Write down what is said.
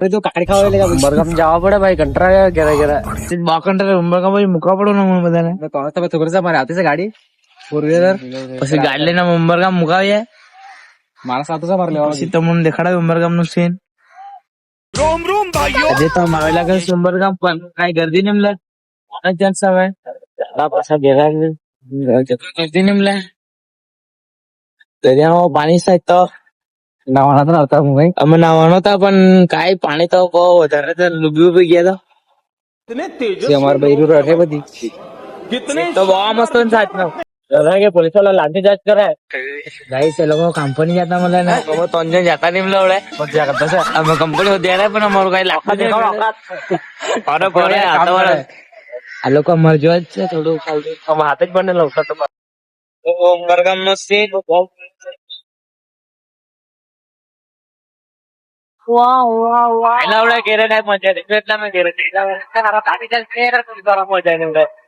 તો કાકડી ખાવા લેગા ઉંબરગામ જવા પડે ભાઈ કંટાળા ઘેરા ઘેરા બાકંટા ઉંબરગામ પછી મૂકવા પડે ને બધાને તો તમે ખબર છે મારે આવતી છે ગાડી 4 વ્હીલર પછી ગાડી લઈને ઉંબરગામ મુકાવીએ મારા સાથે છે મારે લેવા પછી તમને દેખાડાય ઉંબરગામ નું સીન હજી તો આવેલા કે ઉંબરગામ પણ કઈ ગરદી ને મળે ચાન્સ આવે પાછા ઘેરા ગરદી ને મળે દરિયામાં પાણી સાહેબ તો નાવાના તો આવતા હું ભાઈ અમે નાવાનો હતા પણ કાંઈ પાણી તો બહુ વધારે ડૂબી ઉભી ગયા જે અમારે બૈરું રહે બધી તો બહુ મસ્ત સાચ નો દાદા કે પોલીસ વાળા લાઠી ચાર્જ કરે ગાઈસ એ લોકો કંપની જતા મળે ને અમે 3 જણ જતા નહીં મળે મજા કરતા છે અમે કંપની હોતી પણ અમારું કઈ લાગતું નહીં આ લોકો અમારે જોવા જ છે થોડું અમે હાથે જ બને લવતા તો ઉમરગામ નો સીન ઘેરે મજા એટલા મેં ઘેરે મજા